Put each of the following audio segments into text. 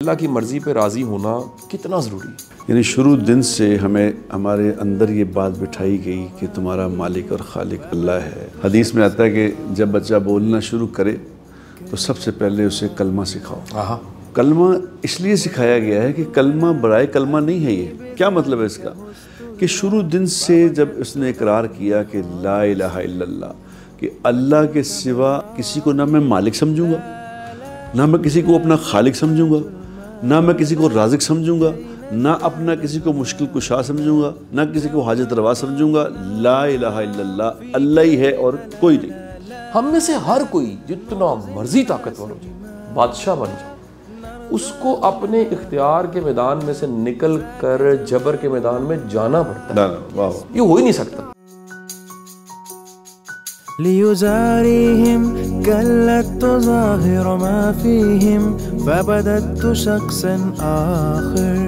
اللہ کی مرضی پہ راضی ہونا کتنا ضروری ہے؟ یعنی شروع دن سے ہمیں ہمارے اندر یہ بات بٹھائی گئی کہ تمہارا مالک اور خالق اللہ ہے۔ حدیث میں آتا ہے کہ جب بچہ بولنا شروع کرے تو سب سے پہلے اسے کلمہ سکھاؤ۔ کلمہ اس لیے سکھایا گیا ہے کہ کلمہ برائے کلمہ نہیں ہے۔ یہ کیا مطلب ہے اس کا؟ کہ شروع دن سے جب اس نے اقرار کیا کہ لا الہ الا اللہ، کہ اللہ کے سوا کسی کو نہ میں مالک سمجھوں گا، نہ میں کسی کو اپنا خالق سمجھوں گا، نہ میں کسی کو رازق سمجھوں گا، نہ اپنا کسی کو مشکل کشا سمجھوں گا، نہ کسی کو حاجت روا سمجھوں گا۔ لا الہ الا اللہ، اللہ ہی ہے اور کوئی نہیں۔ ہم میں سے ہر کوئی جتنا مرضی طاقتور ہو جائے، بادشاہ بن جائے، اس کو اپنے اختیار کے میدان میں سے نکل کر جبر کے میدان میں جانا پڑتا ہے۔ یہ ہو ہی نہیں سکتا۔ ليزاريهم كلت تظاهر ما فيهم فبدت شخصا آخر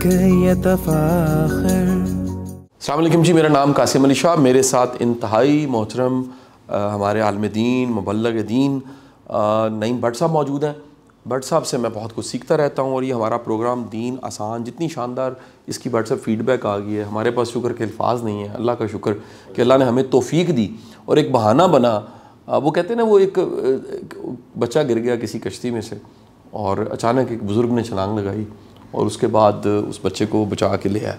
كي يتفاخر۔ السلام علیکم جی، میرا نام قاسم علی شاہ، میرے ساتھ انتہائی محترم ہمارے عالم دین، مبلغ دین نعیم بٹ صاحب موجود ہیں۔ بٹ صاحب سے میں بہت کچھ سیکھتا رہتا ہوں، اور یہ ہمارا پروگرام دین آسان، جتنی شاندار اس کی بٹ صاحب فیڈ بیک آ گئی ہے، ہمارے پاس شکر کے الفاظ نہیں ہیں۔ اللہ کا شکر کہ اللہ نے ہمیں توفیق دی اور ایک بہانہ بنا۔ وہ کہتے ہیں نا، وہ ایک بچہ گر گیا کسی کشتی میں سے، اور اچانک ایک بزرگ نے چھلانگ لگائی اور اس کے بعد اس بچے کو بچا کے لے آیا،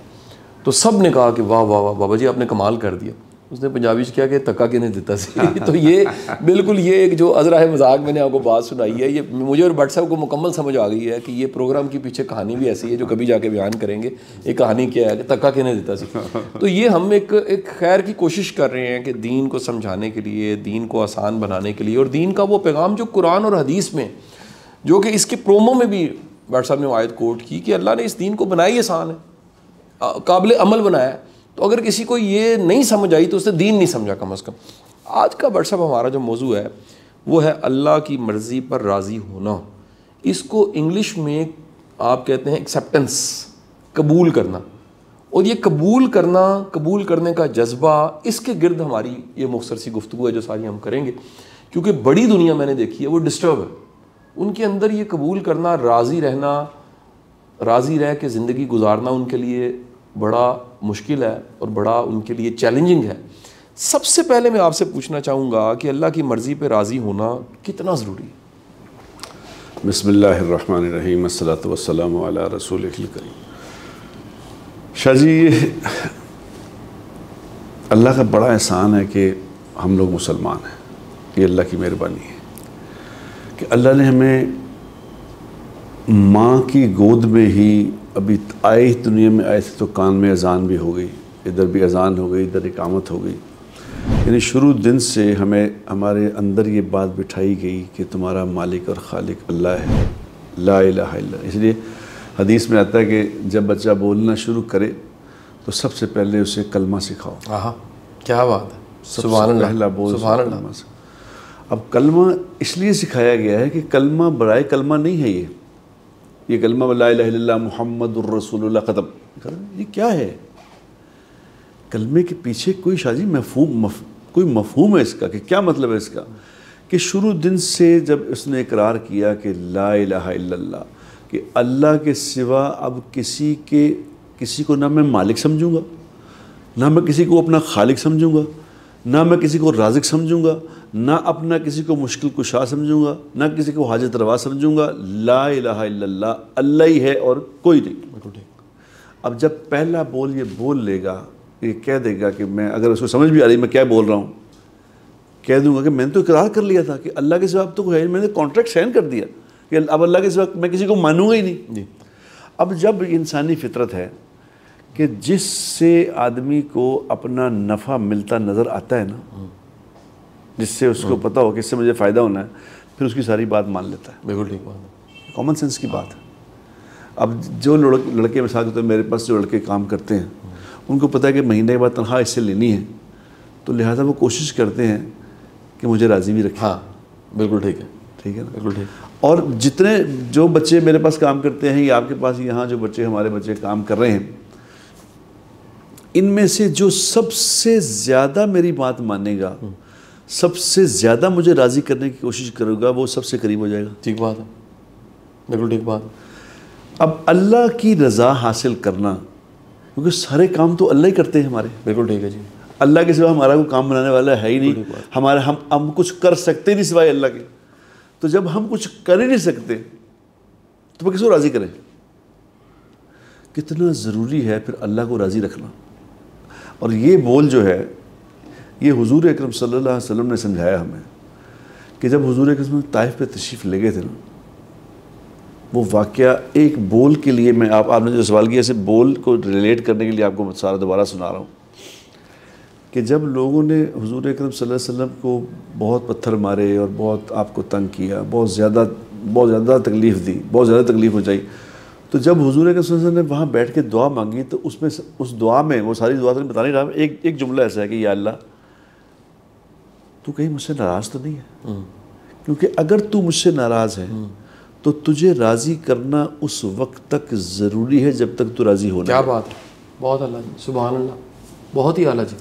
تو سب نے کہا کہ واہ واہ واہ بابا جی، آپ نے کمال کر دیا۔ اس نے پنجابی سے کیا کہ تکا کے نہیں دیتا سی۔ تو یہ بالکل یہ ایک جو عذرا مذاق میں نے آپ کو بات سنائی ہے، یہ مجھے اور بٹ صاحب کو مکمل سمجھ آ گئی ہے کہ یہ پروگرام کی پیچھے کہانی بھی ایسی ہے جو کبھی جا کے بیان کریں گے۔ یہ کہانی کیا ہے کہ تکا کے نہیں دیتا سی۔ تو یہ ہم ایک خیر کی کوشش کر رہے ہیں کہ دین کو سمجھانے کے لیے، دین کو آسان بنانے کے لیے، اور دین کا وہ پیغام جو قرآن اور حدیث میں، جو کہ اس کے پرومو میں بھی بٹ صاحب نے وہ آیت کوٹ کی کہ اللہ نے اس دین کو بنائی آسان ہے، قابل عمل بنایا ہے۔ تو اگر کسی کو یہ نہیں سمجھ آئی تو اس نے دین نہیں سمجھا کم از کم۔ آج کا بٹ صاحب ہمارا جو موضوع ہے وہ ہے اللہ کی مرضی پر راضی ہونا۔ اس کو انگلش میں آپ کہتے ہیں ایکسیپٹنس، قبول کرنا۔ اور یہ قبول کرنے کا جذبہ، اس کے گرد ہماری یہ مختصر سی گفتگو ہے جو ساری ہم کریں گے، کیونکہ بڑی دنیا میں نے دیکھی ہے وہ ڈسٹرب ہے۔ ان کے اندر یہ قبول کرنا، راضی رہنا، راضی رہ کے زندگی گزارنا ان کے لیے بڑا مشکل ہے اور بڑا ان کے لیے چیلنجنگ ہے۔ سب سے پہلے میں آپ سے پوچھنا چاہوں گا کہ اللہ کی مرضی پہ راضی ہونا کتنا ضروری ہے؟ بسم اللہ الرحمن الرحیم، والصلاة والسلام علی رسول الکریم۔ شاہ جی، یہ اللہ کا بڑا احسان ہے کہ ہم لوگ مسلمان ہیں۔ یہ اللہ کی مہربانی ہے کہ اللہ نے ہمیں ماں کی گود میں ہی، ابھی آئے ہی دنیا میں آئے تھے تو کان میں اذان بھی ہو گئی، ادھر بھی اذان ہو گئی، ادھر اقامت ہو گئی۔ یعنی شروع دن سے ہمیں ہمارے اندر یہ بات بٹھائی گئی کہ تمہارا مالک اور خالق اللہ ہے، لا الہ الا اللہ۔ اس لیے حدیث میں آتا ہے کہ جب بچہ بولنا شروع کرے تو سب سے پہلے اسے کلمہ سکھاؤ۔ کیا بات ہے، سبحان اللہ، پہلا بول سبحان اللہ۔ اب کلمہ اس لیے سکھایا گیا ہے کہ کلمہ برائے کلمہ نہیں ہے۔ یہ کلمہ لا الہ الا اللہ محمد الرسول اللہ ختم، یہ کیا ہے؟ کلمے کے پیچھے کوئی شاہ جی کوئی مفہوم ہے اس کا، کہ کیا مطلب ہے اس کا؟ کہ شروع دن سے جب اس نے اقرار کیا کہ لا الہ الا اللہ، کہ اللہ کے سوا اب کسی کو نہ میں مالک سمجھوں گا، نہ میں کسی کو اپنا خالق سمجھوں گا، نہ میں کسی کو رازق سمجھوں گا، نہ اپنا کسی کو مشکل کشا سمجھوں گا، نہ کسی کو حاجت روا سمجھوں گا۔ لا الہ الا اللہ، اللہ ہی ہے اور کوئی نہیں۔ اب جب پہلا بول یہ بول لے گا، یہ کہہ دے گا کہ میں، اگر اس کو سمجھ بھی آ رہی میں کیا بول رہا ہوں، کہہ دوں گا کہ میں نے تو اقرار کر لیا تھا کہ اللہ کے سوا اب تو ہے، میں نے کانٹریکٹ سائن کر دیا کہ اب اللہ کے سوا میں کسی کو مانوں گا ہی نہیں۔ اب جب انسانی فطرت ہے کہ جس سے آدمی کو اپنا نفع ملتا نظر آتا ہے نا، جس سے اس کو پتہ ہو کہ اس سے مجھے فائدہ ہونا ہے، پھر اس کی ساری بات مان لیتا ہے۔ بالکل ٹھیک بات ہے، کامن سینس کی بات ہے۔ اب جو لڑکے مثال کے طور پر میرے پاس جو لڑکے کام کرتے ہیں، ان کو پتہ ہے کہ مہینے کے بعد تنخواہ اس سے لینی ہے، تو لہٰذا وہ کوشش کرتے ہیں کہ مجھے راضی بھی رکھیں۔ ہاں بالکل ٹھیک ہے، ٹھیک ہے نا، بالکل ٹھیک۔ اور جتنے جو بچے میرے پاس کام کرتے ہیں یا آپ کے پاس یہاں جو بچے ہمارے بچے کام کر رہے ہیں، ان میں سے جو سب سے زیادہ میری بات مانے گا، سب سے زیادہ مجھے راضی کرنے کی کوشش کرے گا، وہ سب سے قریب ہو جائے گا۔ ٹھیک بات ہے، بالکل ٹھیک بات. اب اللہ کی رضا حاصل کرنا، کیونکہ سارے کام تو اللہ ہی کرتے ہیں ہمارے. بالکل ٹھیک ہے جی. اللہ کے سوا ہمارا کوئی کام بنانے والا ہے ہی نہیں. ہم کچھ کر سکتے نہیں سوائے اللہ کے. تو جب ہم کچھ کر ہی نہیں سکتے تو وہ کس کو راضی کریں؟ کتنا ضروری ہے پھر اللہ کو راضی رکھنا. اور یہ بول جو ہے یہ حضور اکرم صلی اللہ علیہ وسلم نے سمجھایا ہمیں کہ جب حضور اکرم طائف پہ تشریف لے گئے تھے نا، وہ واقعہ ایک بول کے لیے میں آپ نے جو سوال کیا اسے بول کو ریلیٹ کرنے کے لیے آپ کو سارا دوبارہ سنا رہا ہوں کہ جب لوگوں نے حضور اکرم صلی اللہ علیہ وسلم کو بہت پتھر مارے اور بہت آپ کو تنگ کیا، بہت زیادہ تکلیف دی، بہت زیادہ تکلیف پہنچائی، تو جب حضور اکرم صلی اللہ علیہ وسلم نے وہاں بیٹھ کے دعا مانگی تو اس دعا میں وہ ساری دعا تو بتا نہیں رہا، ایک جملہ ایسا ہے کہ یا اللہ تو کہیں مجھ سے ناراض تو نہیں ہے؟ کیونکہ اگر تو مجھ سے ناراض ہے تو تجھے راضی کرنا اس وقت تک ضروری ہے جب تک تو راضی ہونا. کیا بات ہے، بہت اللہ جی، سبحان اللہ، بہت ہی اعلیٰ جی.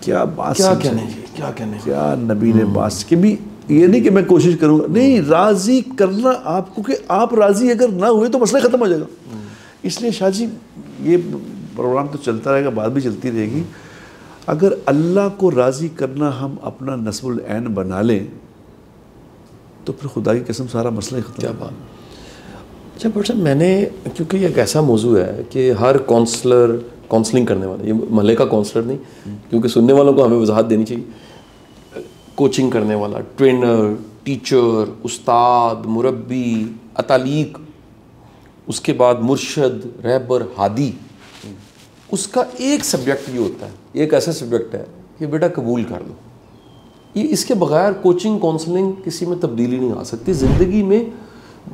کیا بات، کیا کہنے جی، کیا کہنے. کیا نبی نے بات کہ بھی یہ نہیں کہ میں کوشش کروں گا، نہیں، راضی کرنا آپ کو، کہ آپ راضی اگر نہ ہوئے تو مسئلہ ختم ہو جائے گا. اس لیے شاہ جی یہ پروگرام تو چلتا رہے گا، بات بھی چلتی رہے گی. اگر اللہ کو راضی کرنا ہم اپنا نصب العین بنا لیں تو پھر خدا کی قسم سارا مسئلہ ختم. کیا بات. اچھا بٹ صاحب، میں نے کیونکہ یہ ایک ایسا موضوع ہے کہ ہر کاؤنسلنگ کرنے والا، یہ محلے کا کاؤنسلر نہیں، کیونکہ سننے والوں کو ہمیں وضاحت دینی چاہیے، کوچنگ کرنے والا، ٹرینر، ٹیچر، استاد، مربی، اتالیق، اس کے بعد مرشد، رہبر، ہادی، اس کا ایک سبجیکٹ یہ ہوتا ہے، ایک ایسا سبجیکٹ ہے کہ بیٹا قبول کر لو. یہ اس کے بغیر کوچنگ کاؤنسلنگ کسی میں تبدیلی نہیں آ سکتی. زندگی میں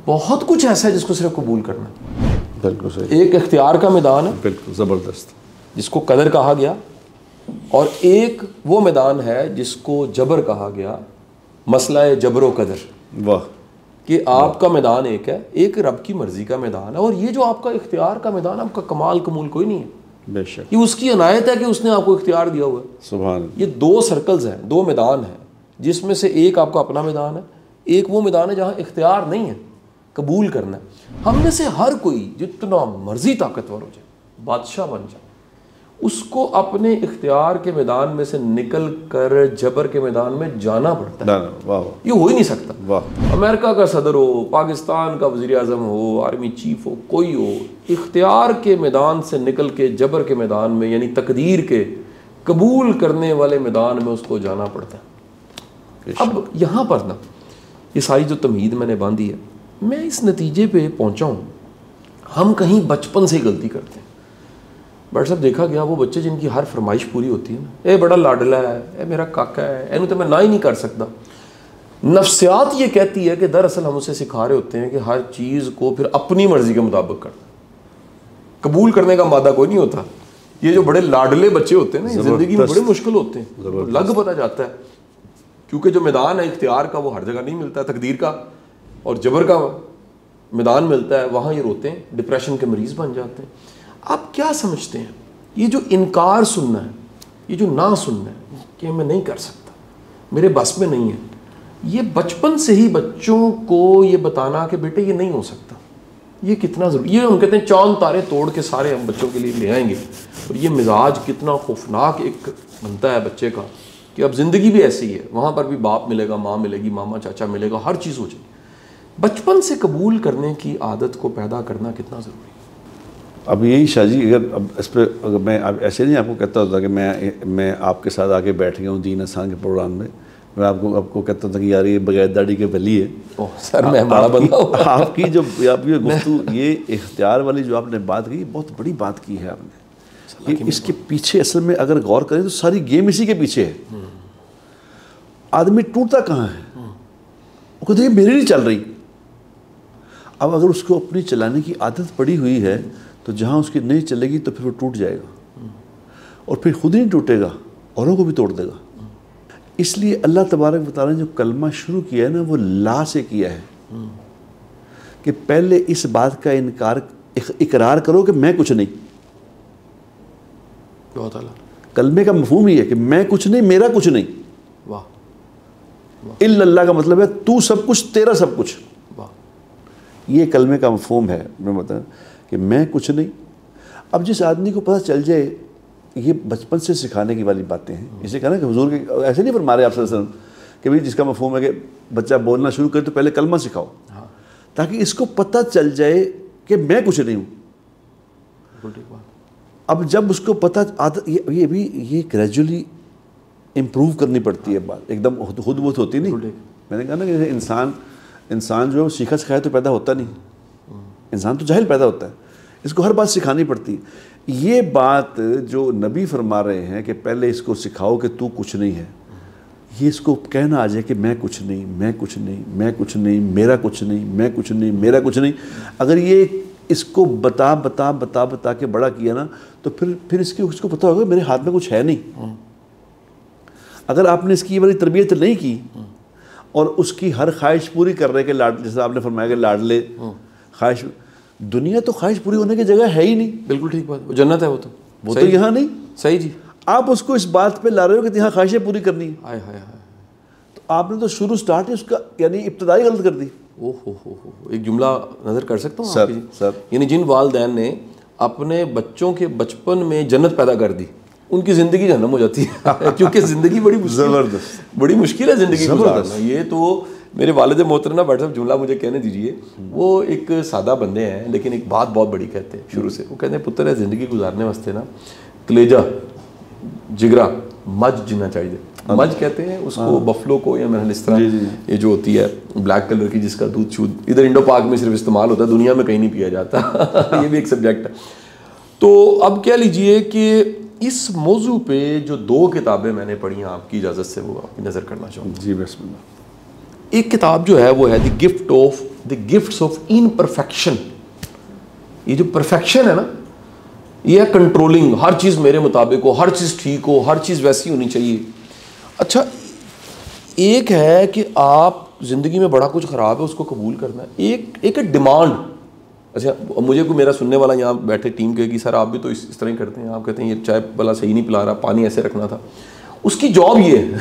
بہت کچھ ایسا ہے جس کو صرف قبول کرنا ہے. بالکل صحیح. ایک اختیار کا میدان ہے، بالکل زبردست، جس کو قدر کہا گیا، اور ایک وہ میدان ہے جس کو جبر کہا گیا، مسئلہ جبر و قدر. واہ. کہ آپ کا میدان ایک ہے، ایک رب کی مرضی کا میدان ہے، اور یہ جو آپ کا اختیار کا میدان، آپ کا کمال کمول کوئی نہیں ہے. بے شک. یہ اس کی عنایت ہے کہ اس نے آپ کو اختیار دیا ہوا ہے. سبحان. یہ دو سرکلز ہیں، دو میدان ہیں، جس میں سے ایک آپ کا اپنا میدان ہے، ایک وہ میدان ہے جہاں اختیار نہیں ہے، قبول کرنا ہے. ہم میں سے ہر کوئی جتنا مرضی طاقتور ہو جائے، بادشاہ بن جائے، اس کو اپنے اختیار کے میدان میں سے نکل کر جبر کے میدان میں جانا پڑتا ہے. واہ. یہ ہو ہی نہیں سکتا. واہ. امریکہ کا صدر ہو، پاکستان کا وزیر اعظم ہو، آرمی چیف ہو، کوئی ہو، اختیار کے میدان سے نکل کے جبر کے میدان میں، یعنی تقدیر کے قبول کرنے والے میدان میں اس کو جانا پڑتا ہے. اب یہاں پر نا یہ ساری جو تمہید میں نے باندھی ہے، میں اس نتیجے پہ پہنچا ہوں، ہم کہیں بچپن سے ہی غلطی کرتے ہیں. بٹ صاحب دیکھا گیا وہ بچے جن کی ہر فرمائش پوری ہوتی ہے نا، اے بڑا لاڈلا ہے، اے میرا کاکا ہے، اینو تو میں نہ ہی نہیں کر سکتا. نفسیات یہ کہتی ہے کہ دراصل ہم اسے سکھا رہے ہوتے ہیں کہ ہر چیز کو پھر اپنی مرضی کے مطابق کرنا، قبول کرنے کا مادہ کوئی نہیں ہوتا. یہ جو بڑے لاڈلے بچے ہوتے ہیں نا، یہ زندگی میں بڑے مشکل ہوتے ہیں، لگ پتہ جاتا ہے، کیونکہ جو میدان ہے اختیار کا وہ ہر جگہ نہیں ملتا، تقدیر کا اور جبر کا میدان ملتا ہے، وہاں یہ روتے ہیں، ڈپریشن کے مریض بن جاتے ہیں. آپ کیا سمجھتے ہیں یہ جو انکار سننا ہے، یہ جو نہ سننا ہے کہ میں نہیں کر سکتا، میرے بس میں نہیں ہے، یہ بچپن سے ہی بچوں کو یہ بتانا کہ بیٹے یہ نہیں ہو سکتا، یہ کتنا ضروری. یہ ہم کہتے ہیں چاند تارے توڑ کے سارے ہم بچوں کے لیے لے آئیں گے، اور یہ مزاج کتنا خوفناک ایک بنتا ہے بچے کا کہ اب زندگی بھی ایسی ہے، وہاں پر بھی باپ ملے گا، ماں ملے گی، ماما چاچا ملے گا، ہر چیز ہو جائے گی. بچپن سے قبول کرنے کی عادت کو پیدا کرنا کتنا ضروری ہے. اب یہی شاہ جی، اگر اب اس پہ اگر میں اب ایسے نہیں آپ کو کہتا ہوتا کہ میں آپ کے ساتھ آگے بیٹھ گیا ہوں دین آسان کے پروگرام میں آپ کو کہتا تھا کہ یار یہ بغیر داڑھی کے بلی ہے. سر میں بڑا بندہ ہوں. آپ کی جو آپ یہ گفتگو، یہ اختیار والی جو آپ نے بات کی، بہت بڑی بات کی ہے آپ نے. اس کے پیچھے اصل میں اگر غور کریں تو ساری گیم اسی کے پیچھے ہے. آدمی ٹوٹتا کہاں ہے؟ وہ کہتے ہیں میری نہیں چل رہی. اب اگر اس کو اپنی چلانے کی عادت پڑی ہوئی ہے تو جہاں اس کی نہیں چلے گی تو پھر وہ ٹوٹ جائے گا، اور پھر خود ہی نہیں ٹوٹے گا، اوروں کو بھی توڑ دے گا. اس لیے اللہ تبارک و تعالیٰ نے جو کلمہ شروع کیا ہے نا، وہ لا سے کیا ہے کہ پہلے اس بات کا اقرار کرو کہ میں کچھ نہیں. بہت اعلیٰ. کلمے کا مفہوم ہی ہے کہ میں کچھ نہیں، میرا کچھ نہیں. واہ. الا اللہ کا مطلب ہے تو سب کچھ، تیرا سب کچھ. واہ. یہ کلمے کا مفہوم ہے. میں بتاؤں کہ میں کچھ نہیں. اب جس آدمی کو پتہ چل جائے, یہ بچپن سے سکھانے کی والی باتیں ہیں. اسے کہنا کہ حضور کے ایسے نہیں فرما رہے آپ صلی اللہ علیہ وسلم کہ بھائی جس کا مفہوم ہے کہ بچہ بولنا شروع کرے تو پہلے کلمہ سکھاؤ, تاکہ اس کو پتہ چل جائے کہ میں کچھ نہیں ہوں. اب جب اس کو پتہ یہ گریجولی امپروو کرنی پڑتی ہے بات, ایک دم خود بہت ہوتی نہیں. میں نے کہا نا کہ انسان جو ہے سیکھا سکھایا تو پیدا ہوتا نہیں, انسان تو جاہل پیدا ہوتا ہے, اس کو ہر بات سکھانی پڑتی ہے. یہ بات جو نبی فرما رہے ہیں کہ پہلے اس کو سکھاؤ کہ تو کچھ نہیں ہے, یہ اس کو کہنا آ جائے کہ میں کچھ نہیں, میں کچھ نہیں, میں کچھ نہیں, میرا کچھ نہیں, میں کچھ نہیں, میرا کچھ نہیں. اگر یہ اس کو بتا بتا بتا بتا کے بڑا کیا نا, تو پھر اس کو پتہ ہوگا میرے ہاتھ میں کچھ ہے نہیں. اگر آپ نے اس کی یہ والی تربیت نہیں کی اور اس کی ہر خواہش پوری کر رہے کہ جیسے آپ نے فرمایا کہ لاڈلے خواہش, دنیا تو خواہش پوری ہونے کی جگہ ہے ہی نہیں. بالکل ٹھیک بات, وہ جنت ہے, وہ تو یہاں نہیں. صحیح جی. آپ اس کو اس بات پہ لا رہے ہو کہ یہاں خواہشیں پوری کرنی ہے. ہائے ہائے ہائے, تو آپ نے تو شروع سٹارٹ اس کا یعنی ابتدائی غلط کر دی. ایک جملہ نظر کر سکتا ہوں سر سر, یعنی جن والدین نے اپنے بچوں کے بچپن میں جنت پیدا کر دی, ان کی زندگی جہنم ہو جاتی ہے. کیونکہ زندگی بڑی مشکل ہے زندگی گزارنا. یہ تو میرے والد محترم بیٹھ صاحب جملہ مجھے کہنے دیجیے, وہ ایک سادہ بندے ہیں لیکن ایک بات بہت بڑی کہتے ہیں شروع سے. وہ کہتے ہیں پتر ہے زندگی گزارنے واسطے نا کلیجہ جگرا مجھ جینا چاہیے. مجھ کہتے ہیں اس کو بفلو کو, یا محل اس طرح یہ جو ہوتی ہے بلیک کلر کی جس کا دودھ شودھ ادھر انڈو پاک میں صرف استعمال ہوتا ہے, دنیا میں کہیں نہیں پیا جاتا. یہ بھی ایک سبجیکٹ ہے. تو اب کہہ لیجئے کہ اس موضوع پہ جو 2 کتابیں میں نے پڑھی ہیں آپ کی اجازت سے وہ آپ کی نظر کرنا چاہوں گا. جی بسم اللہ. ایک کتاب جو ہے وہ ہے دی گفٹس آف امپرفیکشن. یہ جو پرفیکشن ہے نا, یہ ہے کنٹرولنگ, ہر چیز میرے مطابق ہو, ہر چیز ٹھیک ہو, ہر چیز ویسی ہونی چاہیے. اچھا, ایک ہے کہ آپ زندگی میں بڑا کچھ خراب ہے اس کو قبول کرنا ہے, ایک ہے ڈیمانڈ. اچھا, مجھے کوئی میرا سننے والا یہاں بیٹھے ٹیم کہے گی سر آپ بھی تو اس طرح ہی کرتے ہیں, آپ کہتے ہیں یہ چائے والا صحیح نہیں پلا رہا, پانی ایسے رکھنا تھا. اس کی جاب یہ ہے,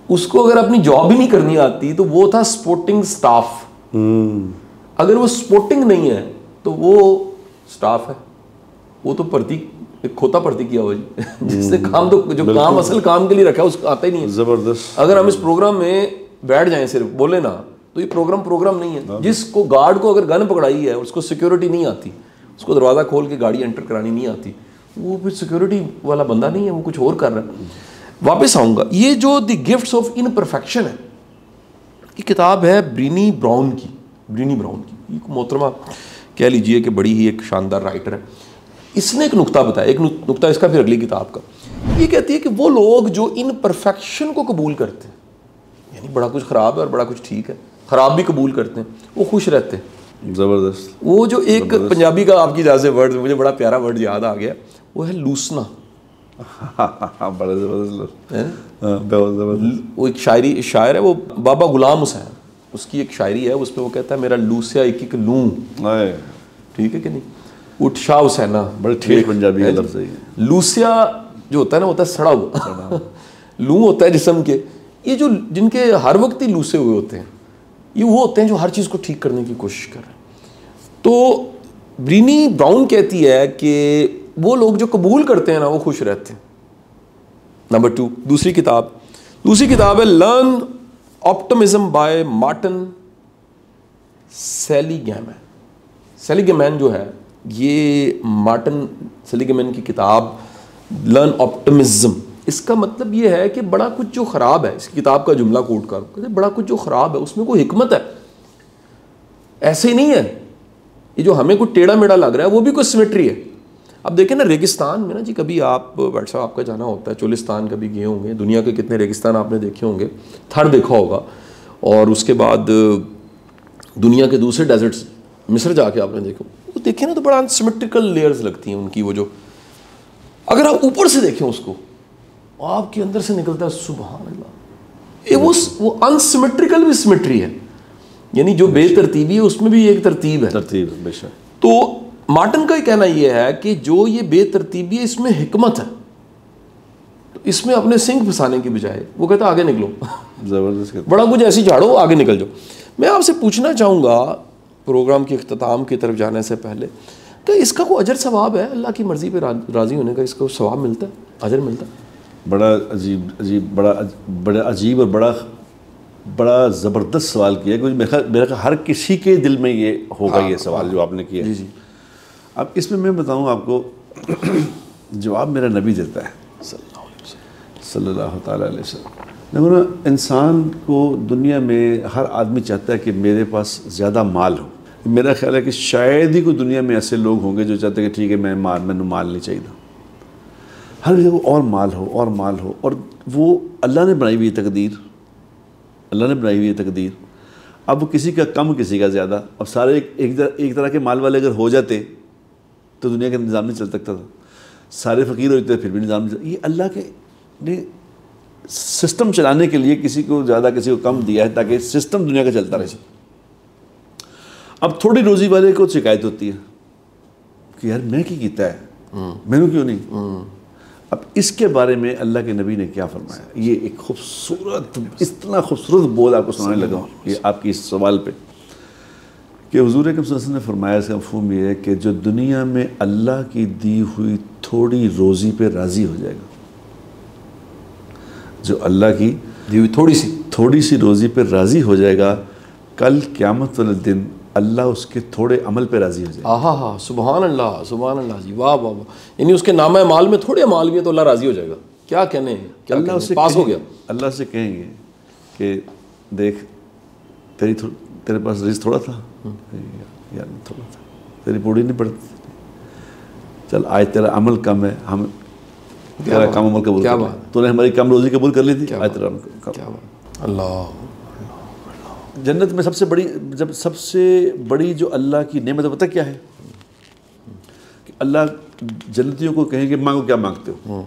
اس کو اگر اپنی جاب ہی نہیں کرنی آتی تو وہ تھا سپورٹنگ سٹاف. اگر وہ سپورٹنگ نہیں ہے تو وہ سٹاف ہے, وہ تو پرتی کھوتا پرتی کیا ہوا جی, جس نے کام تو جو کام اصل کام کے لیے رکھا ہے اس کو آتا ہی نہیں ہے. زبردست. اگر ہم اس پروگرام میں بیٹھ جائیں صرف بولے نا تو یہ پروگرام نہیں ہے. جس کو گارڈ کو اگر گن پکڑائی ہے اس کو سیکیورٹی نہیں آتی, اس کو دروازہ کھول کے گاڑی انٹر کرانی نہیں آتی, وہ پھر سیکیورٹی والا بندہ نہیں ہے, وہ کچھ اور کر رہا ہے. واپس آؤں گا. یہ جو دی گفٹس آف امپرفیکشن ہے, یہ کتاب ہے برینی براؤن کی. یہ محترمہ کہہ لیجئے کہ بڑی ہی ایک شاندار رائٹر ہے. اس نے ایک نقطہ بتایا, ایک نقطہ اس کا پھر اگلی کتاب کا. یہ کہتی ہے کہ وہ لوگ جو امپرفیکشن کو قبول کرتے ہیں, یعنی بڑا کچھ خراب ہے اور بڑا کچھ ٹھیک ہے, خراب بھی قبول کرتے ہیں, وہ خوش رہتے ہیں. زبردست. وہ جو ایک پنجابی کا آپ کی اجازت سے ورڈ, مجھے بڑا پیارا ورڈ یاد آ گیا, وہ ہے لوسنا. بڑا زبردست. وہ ایک شاعر ہے, وہ بابا غلام حسین, اس کی ایک شاعری ہے, اس پہ وہ کہتا ہے میرا لوسیا ایک لوں. ٹھیک ہے کہ نہیں. اٹھ شاہ حسینہ, بڑے ٹھیک پنجابی کا لفظ ہے. لوسیا جو ہوتا ہے نا, ہوتا ہے سڑا ہوا, لوں ہوتا ہے جسم کے. یہ جو جن کے ہر وقت ہی لوسے ہوئے ہوتے ہیں, یہ وہ ہوتے ہیں جو ہر چیز کو ٹھیک کرنے کی کوشش کر رہے ہیں. تو برینی براؤن کہتی ہے کہ وہ لوگ جو قبول کرتے ہیں نا وہ خوش رہتے ہیں. نمبر 2, دوسری کتاب ہے لرن آپٹمزم بائی مارٹن سیلیگمین. سیلیگمین جو ہے, یہ مارٹن سیلیگمین کی کتاب لرن آپٹمزم. اس کا مطلب یہ ہے کہ بڑا کچھ جو خراب ہے, اس کتاب کا جملہ کوٹ کروں, بڑا کچھ جو خراب ہے اس میں کوئی حکمت ہے, ایسے ہی نہیں ہے. یہ جو ہمیں کوئی ٹیڑھا میڑھا لگ رہا ہے وہ بھی کوئی سیمیٹری ہے. اب دیکھیں نا ریگستان میں نا جی, کبھی آپ بیٹھ صاحب آپ کا جانا ہوتا ہے, چولستان کبھی گئے ہوں گے, دنیا کے کتنے ریگستان آپ نے دیکھے ہوں گے, تھر دیکھا ہوگا, اور اس کے بعد دنیا کے دوسرے ڈیزرٹس مصر جا کے آپ نے دیکھا, وہ دیکھیں نا تو بڑا انسیمیٹریکل لیئرز لگتی ہیں ان کی. وہ جو اگر آپ اوپر سے دیکھیں اس کو, آپ کے اندر سے نکلتا ہے سبحان اللہ, وہ انسیمیٹریکل بھی سیمیٹری ہے, یعنی جو بے ترتیبی ہے اس میں بھی ایک ترتیب ہے. ترتیب بے شک. تو مارٹن کا کہنا یہ ہے کہ جو یہ بے ترتیبی ہے اس میں حکمت ہے, تو اس میں اپنے سنگ پھنسانے کی بجائے وہ کہتا آگے نکلو, زبردست, بڑا کچھ ایسی جھاڑو آگے نکل جاؤ. میں آپ سے پوچھنا چاہوں گا پروگرام کے اختتام کی طرف جانے سے پہلے کہ اس کا کوئی اجر ثواب ہے؟ اللہ کی مرضی پہ راضی ہونے کا اس کو ثواب ملتا ہے، اجر ملتا ہے؟ بڑا بڑا عجیب اور بڑا زبردست سوال کیا ہے. میرا خیال ہر کسی کے دل میں یہ ہوگا یہ سوال جو آپ نے کیا. جی جی. اب اس میں بتاؤں آپ کو جواب میرا نبی دیتا ہے صلی اللہ تعالیٰ علیہ وسلم. دیکھو نا، انسان کو دنیا میں ہر آدمی چاہتا ہے کہ میرے پاس زیادہ مال ہو. میرا خیال ہے کہ شاید ہی کوئی دنیا میں ایسے لوگ ہوں گے جو چاہتے ہیں کہ ٹھیک ہے میں مال نہیں چاہیے تھا. ہر جگہ اور مال ہو اور مال ہو، اور وہ اللہ نے بنائی ہوئی تقدیر، اللہ نے بنائی ہوئی تقدیر. اب وہ کسی کا کم کسی کا زیادہ، اور سارے ایک طرح کے مال والے اگر ہو جاتے تو دنیا کا نظام نہیں چل سکتا تھا. سارے فقیر ہوتے پھر بھی نظام نہیں چل. یہ اللہ کے نے سسٹم چلانے کے لیے کسی کو زیادہ کسی کو کم دیا ہے تاکہ سسٹم دنیا کا چلتا رہے. اب تھوڑی روزی والے کو شکایت ہوتی ہے کہ یار میں کی کیتا ہے، میں نے کیوں نہیں. اب اس کے بارے میں اللہ کے نبی نے کیا فرمایا؟ یہ ایک خوبصورت، اتنا خوبصورت بول آپ کو سنانے لگا ہوں یہ آپ کی اس سوال پہ، کہ حضور اکرم صلی اللہ علیہ وسلم نے فرمایا، اس کا مفہوم یہ ہے کہ جو دنیا میں اللہ کی دی ہوئی تھوڑی روزی پہ راضی ہو جائے گا، جو اللہ کی دی ہوئی تھوڑی سی روزی پہ راضی ہو جائے گا، کل قیامت والے دن اللہ اس کے تھوڑے عمل پہ راضی ہو جائے گا. ہاں سبحان اللہ سبحان اللہ جی، واہ واہ واہ. یعنی اس کے نامہ مال میں تھوڑے مال بھی ہے تو اللہ راضی ہو جائے گا. کیا کہنے ہیں، کیا اللہ سے پاس ہو گیا. اللہ سے کہیں گے کہ دیکھ تیرے پاس رزق تھوڑا تھا یار، تھوڑا تھا، تیری پوڑی نہیں پڑتی، چل آج تیرا عمل کم ہے، ہم تیرا کم عمل قبول کر لیں. تو نے ہماری کم روزی قبول کر لی تھی، آج تیرا عمل کم. اللہ جنت میں سب سے بڑی جو اللہ کی نعمت ہے پتہ کیا ہے؟ کہ اللہ جنتیوں کو کہیں گے مانگو کیا مانگتے ہو،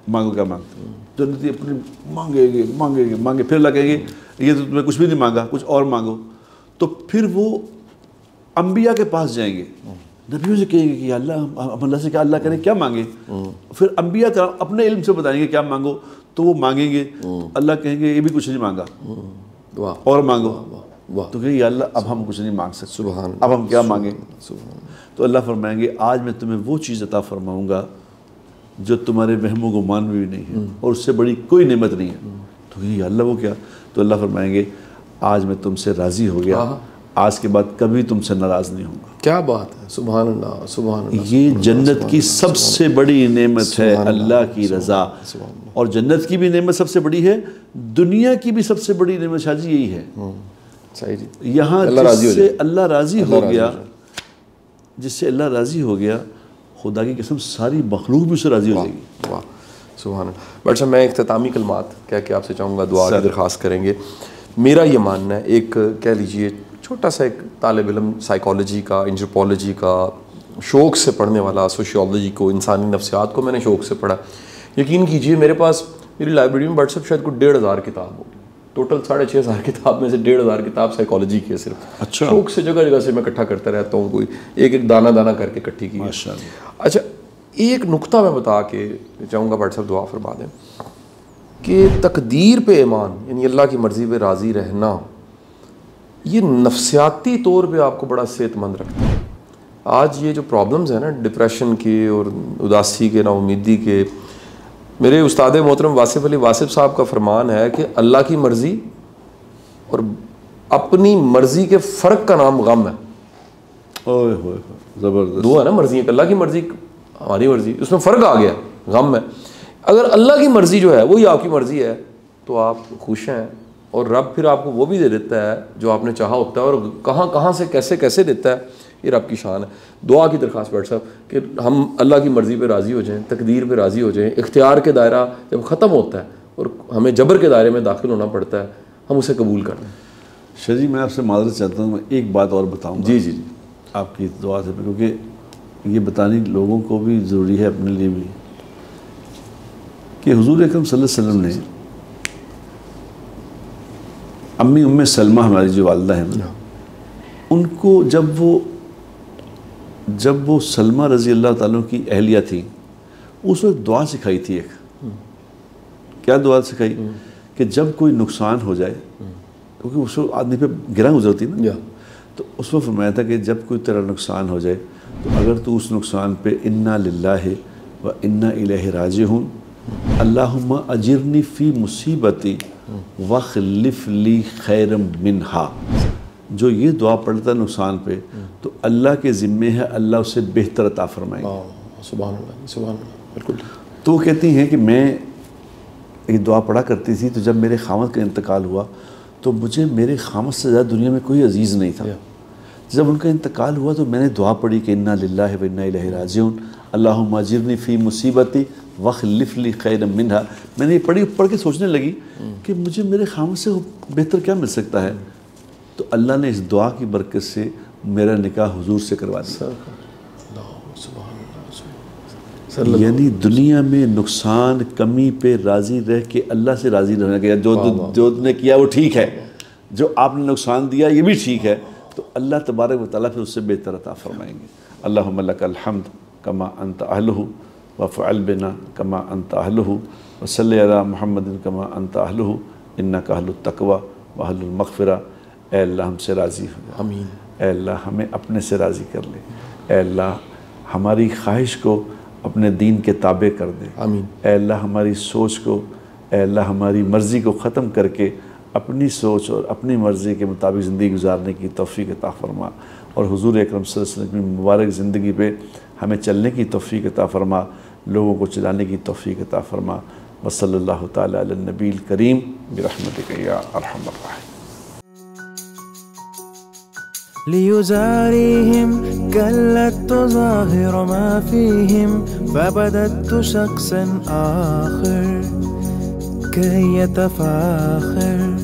مانگو کیا مانگتے ہو. جنتی اپنی مانگے پھر اللہ کہیں گے یہ تو تمہیں کچھ بھی نہیں مانگا، کچھ اور مانگو. تو پھر وہ انبیاء کے پاس جائیں گے، نبیوں سے کہیں گے کہ اللہ، ہم اللہ سے کیا، اللہ کریں کیا مانگے. پھر انبیاء اپنے علم سے بتائیں گے کیا مانگو، تو وہ مانگیں گے. اللہ کہیں گے یہ بھی کچھ نہیں مانگا، اور مانگو. تو کہ یا اللہ اب ہم کچھ نہیں مانگ سکتے، اب ہم کیا مانگیں. تو اللہ فرمائیں گے آج میں تمہیں وہ چیز عطا فرماؤں گا جو تمہارے وہم و گمان میں بھی نہیں ہے، اور اس سے بڑی کوئی نعمت نہیں ہے. تو کہ یا اللہ وہ کیا؟ تو اللہ فرمائیں گے آج میں تم سے راضی ہو گیا، آج کے بعد کبھی تم سے ناراض نہیں ہوں گا. کیا بات ہے، سبحان اللہ سبحان اللہ. یہ جنت کی سب سے بڑی نعمت ہے، اللہ کی رضا. اور جنت کی بھی نعمت سب سے بڑی ہے، دنیا کی بھی سب سے بڑی نعمت شاہ جی یہی ہے. صحیح جی. یہاں جس سے اللہ راضی ہو گیا، جس سے اللہ راضی ہو گیا، خدا کی قسم ساری مخلوق بھی اس سے راضی ہو جائے گی. واہ سبحان اللہ. بٹ صاحب میں اختتامی کلمات کہہ کے آپ سے چاہوں گا، دعا کی درخواست کریں گے. میرا یہ ماننا ہے، ایک کہہ لیجئے چھوٹا سا ایک طالب علم سائیکالوجی کا، انتھروپولوجی کا شوق سے پڑھنے والا، سوشیولوجی کو، انسانی نفسیات کو میں نے شوق سے پڑھا. یقین کیجئے میرے پاس میری لائبریری میں واٹس ایپ شاید کوئی 1500 کتاب ہوگی. ٹوٹل 6500 کتاب میں سے 1500 کتاب سائیکالوجی کی ہے صرف. اچھا. شوق سے جگہ جگہ سے میں اکٹھا کرتا رہتا ہوں، کوئی ایک دانہ کر کے اکٹھی کی. اچھا ایک نقطہ میں بتا کے چاہوں گا واٹس ایپ دعا فرما دیں کہ تقدیر پہ ایمان، یعنی اللہ کی مرضی پہ راضی رہنا، یہ نفسیاتی طور پہ آپ کو بڑا صحت مند رکھتا ہے. آج یہ جو پرابلمز ہیں نا ڈپریشن کے اور اداسی کے، نا امیدی کے، میرے استاد محترم واصف علی واصف صاحب کا فرمان ہے کہ اللہ کی مرضی اور اپنی مرضی کے فرق کا نام غم ہے. زبردست. دو ہے نا مرضی، اللہ کی مرضی ہماری مرضی، اس میں فرق آ گیا، غم ہے. اگر اللہ کی مرضی جو ہے وہی آپ کی مرضی ہے تو آپ خوش ہیں، اور رب پھر آپ کو وہ بھی دے دیتا ہے جو آپ نے چاہا ہوتا ہے، اور کہاں سے کیسے دیتا ہے، یہ رب کی شان ہے. دعا کی درخواست بیٹھ صاحب کہ ہم اللہ کی مرضی پہ راضی ہو جائیں، تقدیر پہ راضی ہو جائیں. اختیار کے دائرہ جب ختم ہوتا ہے اور ہمیں جبر کے دائرے میں داخل ہونا پڑتا ہے، ہم اسے قبول کر لیں. شاہ جی میں آپ سے معذرت چاہتا ہوں، میں ایک بات اور بتاؤں گا. جی آپ کی دعا سے، کیونکہ یہ بتانی لوگوں کو بھی ضروری ہے، اپنے لیے بھی، کہ حضور اکرم صلی اللہ علیہ وسلم نے امی ام سلمہ ہماری جو والدہ ہیں ان کو جب وہ سلمہ رضی اللہ تعالیٰ کی اہلیہ تھی، اس وقت دعا سکھائی تھی. ایک کیا دعا سکھائی؟ کہ جب کوئی نقصان ہو جائے، کیونکہ اس وقت آدمی پہ گرہ گزرتی نا، تو اس میں فرمایا تھا کہ جب کوئی تیرا نقصان ہو جائے تو اگر تو اس نقصان پہ انا للہ و انا الیہ راجعون اللہم اجرنی فی مصیبتی واخلف لی خیرا منہا، جو یہ دعا پڑھتا ہے نقصان پہ تو اللہ کے ذمے ہے اللہ اسے بہتر عطا فرمائیں گے. سبحان اللہ، سبحان اللہ، بالکل. تو وہ کہتی ہیں کہ میں یہ دعا پڑھا کرتی تھی، تو جب میرے خامد کا انتقال ہوا تو مجھے میرے خامد سے زیادہ دنیا میں کوئی عزیز نہیں تھا. جب ان کا انتقال ہوا تو میں نے دعا پڑھی کہ انا للہ و انا الیہ راجعون اللہم اجرنی فی مصیبتی واخلف لی خیرا منہا. میں نے یہ پڑھ کے سوچنے لگی کہ مجھے میرے خامد سے بہتر کیا مل سکتا ہے. تو اللہ نے اس دعا کی برکت سے میرا نکاح حضور سے کروا دیا. یعنی دنیا میں نقصان کمی پہ راضی رہ کے اللہ سے راضی رہنا کہ جو نے کیا وہ ٹھیک ہے، جو آپ نے نقصان دیا یہ بھی ٹھیک ہے، تو اللہ تبارک و تعالیٰ پھر اس سے بہتر عطا فرمائیں گے. اللہم لک الحمد کما انت اہلہ وفعل بنا کما انت اہلہ وصلی علی محمد کما انت اہلہ انک اہل التقوی واہل المغفرہ. اے اللہ ہم سے راضی ہو جا. آمین. اے اللہ ہمیں اپنے سے راضی کر لے. اے اللہ ہماری خواہش کو اپنے دین کے تابع کر دے. آمین. اے اللہ ہماری سوچ کو، اے اللہ ہماری مرضی کو ختم کر کے اپنی سوچ اور اپنی مرضی کے مطابق زندگی گزارنے کی توفیق عطا فرما، اور حضور اکرم صلی اللہ علیہ وسلم کی مبارک زندگی پہ ہمیں چلنے کی توفیق عطا فرما، لوگوں کو چلانے کی توفیق عطا فرما. وصلی اللہ تعالی علی النبی الکریم برحمتک یا ارحم الراحمین. ليزاريهم كلت تظاهر ما فيهم فبدت شخصا آخر كي يتفاخر